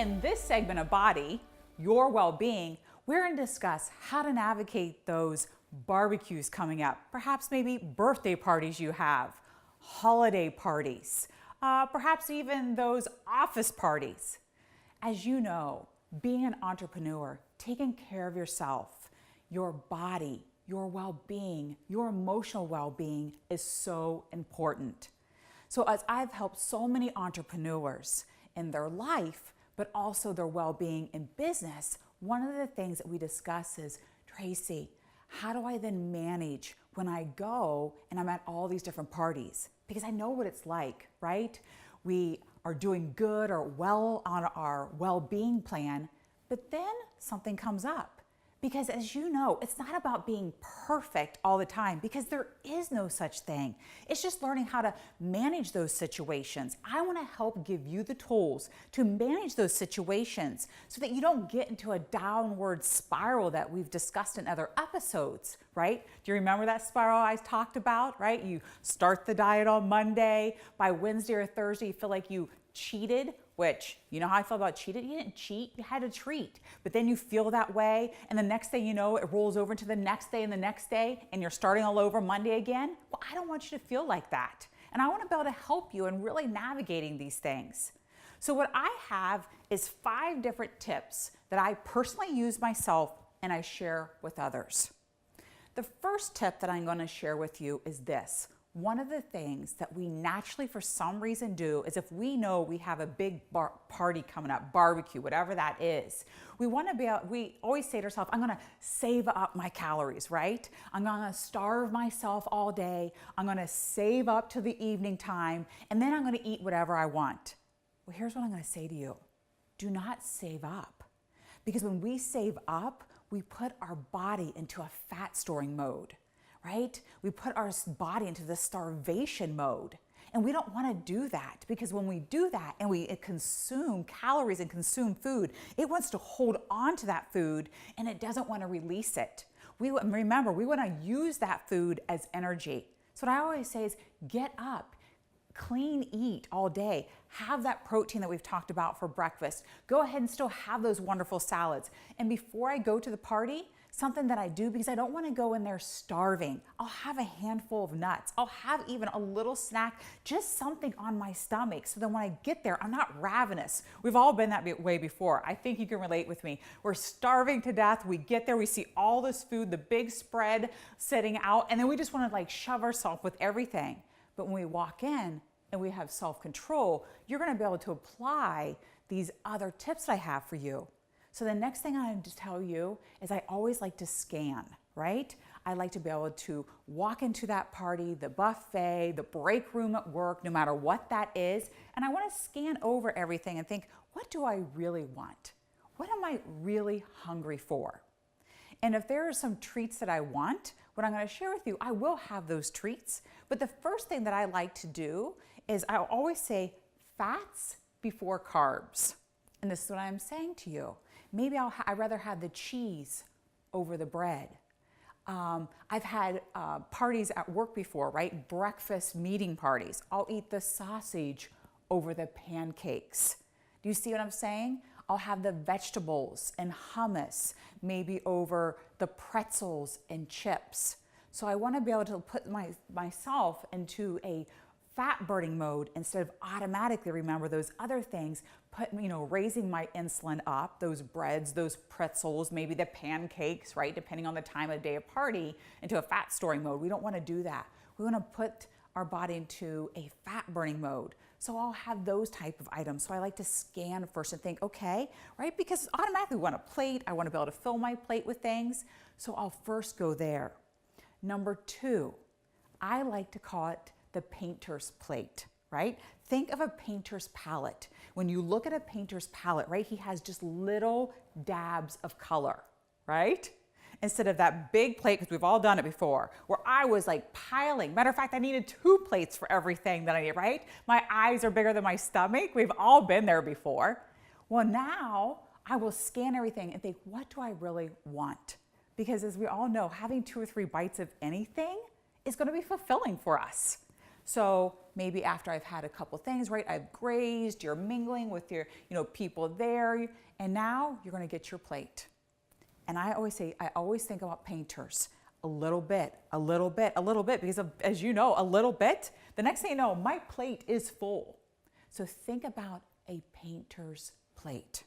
In this segment of Body, Your Well-Being, we're going to discuss how to navigate those barbecues coming up, perhaps maybe birthday parties you have, holiday parties, perhaps even those office parties. As you know, being an entrepreneur, taking care of yourself, your body, your well-being, your emotional well-being is so important. So as I've helped so many entrepreneurs in their life, but also their well-being in business, one of the things that we discuss is, Tracey, how do I then manage when I go and I'm at all these different parties? Because I know what it's like, right? We are doing good or well on our well-being plan, but then something comes up. Because as you know, it's not about being perfect all the time because there is no such thing. It's just learning how to manage those situations. I want to help give you the tools to manage those situations so that you don't get into a downward spiral that we've discussed in other episodes, right? Do you remember that spiral I talked about, right? You start the diet on Monday, by Wednesday or Thursday, you feel like you cheated, which, you know how I feel about cheated? You didn't cheat, you had a treat. But then you feel that way, and the next thing you know, it rolls over into the next day and the next day, and you're starting all over Monday again. Well, I don't want you to feel like that. And I want to be able to help you in really navigating these things. So what I have is 5 different tips that I personally use myself and I share with others. The first tip that I'm going to share with you is this. One of the things that we naturally, for some reason, do is if we know we have a big party coming up, barbecue, whatever that is, we always say to ourselves, I'm going to save up my calories, right? I'm going to starve myself all day. I'm going to save up to the evening time, and then I'm going to eat whatever I want. Well, here's what I'm going to say to you. Do not save up. Because when we save up, we put our body into a fat storing mode. Right? We put our body into the starvation mode. And we don't want to do that because when we do that and we consume calories and consume food, it wants to hold on to that food and it doesn't want to release it. Remember, we want to use that food as energy. So what I always say is get up, clean eat all day, have that protein that we've talked about for breakfast. Go ahead and still have those wonderful salads. And before I go to the party, something that I do because I don't want to go in there starving. I'll have a handful of nuts. I'll have even a little snack, just something on my stomach. So then when I get there, I'm not ravenous. We've all been that way before. I think you can relate with me. We're starving to death. We get there, we see all this food, the big spread sitting out, and then we just want to like shove ourselves with everything. But when we walk in and we have self-control, you're going to be able to apply these other tips I have for you. So the next thing I have to tell you is I always like to scan, right? I like to be able to walk into that party, the buffet, the break room at work, no matter what that is, and I want to scan over everything and think, what do I really want? What am I really hungry for? And if there are some treats that I want, what I'm going to share with you, I will have those treats. But the first thing that I like to do is I always say fats before carbs. And this is what I'm saying to you. Maybe I'd rather have the cheese over the bread. I've had parties at work before, right? Breakfast meeting parties. I'll eat the sausage over the pancakes. Do you see what I'm saying? I'll have the vegetables and hummus maybe over the pretzels and chips. So I want to be able to put myself into a fat burning mode instead of automatically remember those other things, raising my insulin up, those breads, those pretzels, maybe the pancakes, right? Depending on the time of day of party, into a fat storing mode. We don't want to do that. We want to put our body into a fat burning mode. So I'll have those type of items. So I like to scan first and think, okay, right? Because automatically we want a plate. I want to be able to fill my plate with things. So I'll first go there. Number 2, I like to call it the painter's plate, right? Think of a painter's palette. When you look at a painter's palette, right, he has just little dabs of color, right? Instead of that big plate, because we've all done it before, where I was like piling. Matter of fact, I needed 2 plates for everything that I need, right? My eyes are bigger than my stomach. We've all been there before. Well, now I will scan everything and think, what do I really want? Because as we all know, having 2 or 3 bites of anything is going to be fulfilling for us. So maybe after I've had a couple things, right, I've grazed, you're mingling with your, people there, and now you're gonna get your plate. And I always think about painters, a little bit, a little bit, a little bit, because as you know, a little bit, the next thing you know, my plate is full. So think about a painter's plate.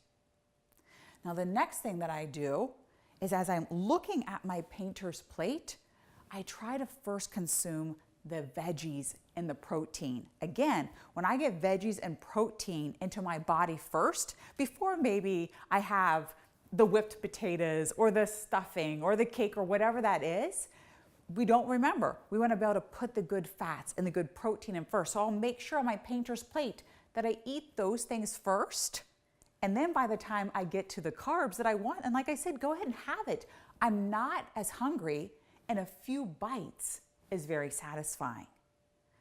Now the next thing that I do is, as I'm looking at my painter's plate, I try to first consume the veggies and the protein. Again, when I get veggies and protein into my body first, before maybe I have the whipped potatoes or the stuffing or the cake or whatever that is, we don't remember. We want to be able to put the good fats and the good protein in first. So I'll make sure on my painter's plate that I eat those things first. And then by the time I get to the carbs that I want, and like I said, go ahead and have it. I'm not as hungry, and a few bites is very satisfying.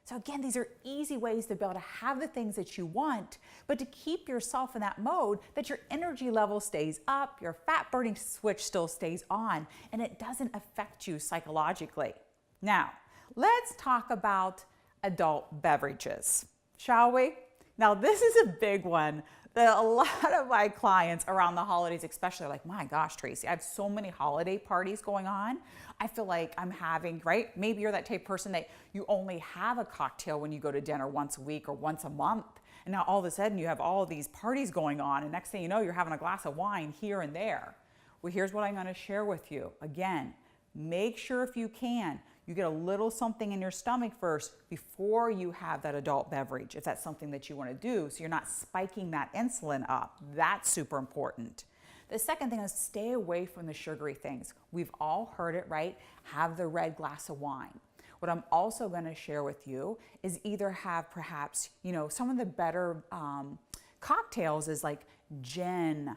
So again, these are easy ways to be able to have the things that you want, but to keep yourself in that mode that your energy level stays up, your fat burning switch still stays on, and it doesn't affect you psychologically. Now, let's talk about adult beverages, shall we? Now, this is a big one that a lot of my clients around the holidays especially are like, my gosh, Tracey, I have so many holiday parties going on. I feel like I'm having, right? Maybe you're that type of person that you only have a cocktail when you go to dinner once a week or once a month. And now all of a sudden you have all of these parties going on, and next thing you know, you're having a glass of wine here and there. Well, here's what I'm gonna share with you. Again, make sure if you can, you get a little something in your stomach first before you have that adult beverage, if that's something that you want to do, so you're not spiking that insulin up. That's super important. The second thing is stay away from the sugary things. We've all heard it, right? Have the red glass of wine. What I'm also going to share with you is either have perhaps, some of the better cocktails is like gin,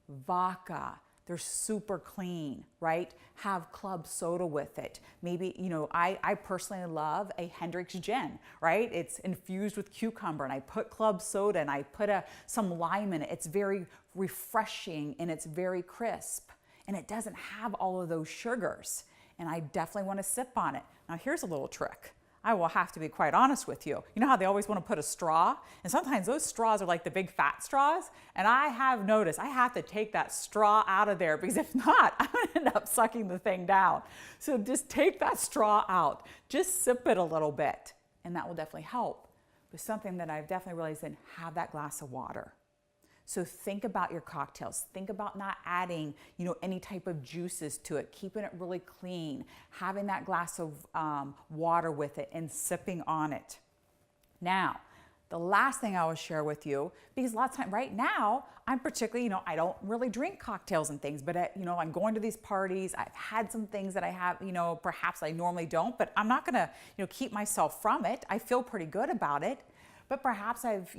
vodka. They're super clean, right? Have club soda with it. Maybe, I personally love a Hendrick's gin, right? It's infused with cucumber, and I put club soda and I put some lime in it. It's very refreshing and it's very crisp, and it doesn't have all of those sugars. And I definitely want to sip on it. Now here's a little trick. I will have to be quite honest with you. You know how they always want to put a straw? And sometimes those straws are like the big fat straws. And I have noticed I have to take that straw out of there, because if not, I'm going to end up sucking the thing down. So just take that straw out. Just sip it a little bit, and that will definitely help. But something that I've definitely realized is have that glass of water. So think about your cocktails. Think about not adding, any type of juices to it, keeping it really clean, having that glass of water with it and sipping on it. Now, the last thing I will share with you, because a lot of time right now, I'm particularly, I don't really drink cocktails and things, but I'm going to these parties. I've had some things that I have, perhaps I normally don't, but I'm not gonna, keep myself from it. I feel pretty good about it. But perhaps I've,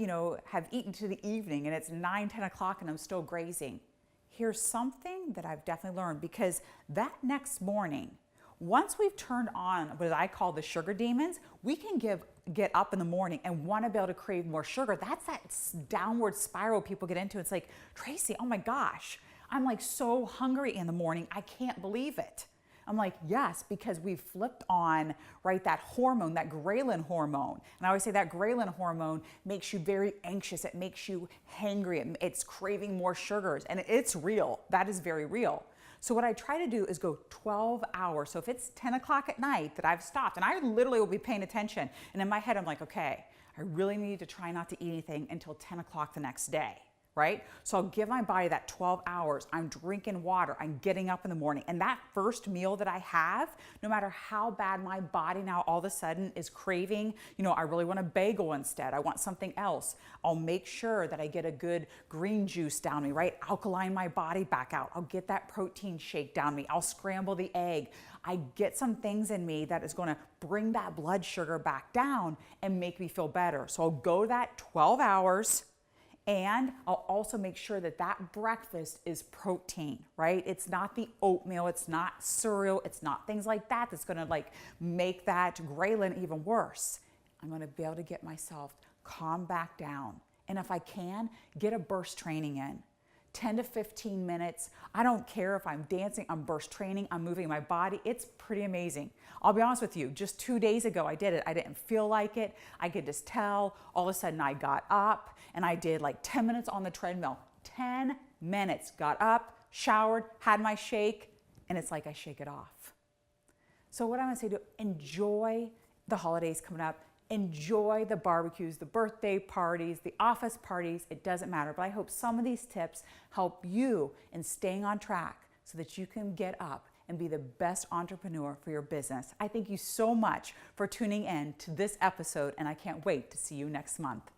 have eaten to the evening and it's 9, 10 o'clock and I'm still grazing. Here's something that I've definitely learned, because that next morning, once we've turned on what I call the sugar demons, we can get up in the morning and want to be able to crave more sugar. That's that downward spiral people get into. It's like, Tracey, oh my gosh, I'm like so hungry in the morning. I can't believe it. I'm like, yes, because we've flipped on, right, that hormone, that ghrelin hormone. And I always say that ghrelin hormone makes you very anxious. It makes you hangry. It's craving more sugars, and it's real. That is very real. So what I try to do is go 12 hours. So if it's 10 o'clock at night that I've stopped, and I literally will be paying attention, and in my head I'm like, okay, I really need to try not to eat anything until 10 o'clock the next day. Right? So I'll give my body that 12 hours. I'm drinking water. I'm getting up in the morning. And that first meal that I have, no matter how bad my body now all of a sudden is craving, I really want a bagel instead. I want something else. I'll make sure that I get a good green juice down me, right? Alkaline my body back out. I'll get that protein shake down me. I'll scramble the egg. I get some things in me that is going to bring that blood sugar back down and make me feel better. So I'll go that 12 hours. And I'll also make sure that that breakfast is protein, right? It's not the oatmeal, it's not cereal, it's not things like that that's gonna make that ghrelin even worse. I'm gonna be able to get myself calm back down. And if I can, get a burst training in. 10 to 15 minutes. I don't care if I'm dancing, I'm burst training, I'm moving my body. It's pretty amazing. I'll be honest with you, just 2 days ago I did it. I didn't feel like it. I could just tell. All of a sudden I got up and I did like 10 minutes on the treadmill. 10 minutes. Got up, showered, had my shake, and it's like I shake it off. So what I'm gonna say to enjoy the holidays coming up. Enjoy the barbecues, the birthday parties, the office parties, it doesn't matter. But I hope some of these tips help you in staying on track so that you can get up and be the best entrepreneur for your business. I thank you so much for tuning in to this episode, and I can't wait to see you next month.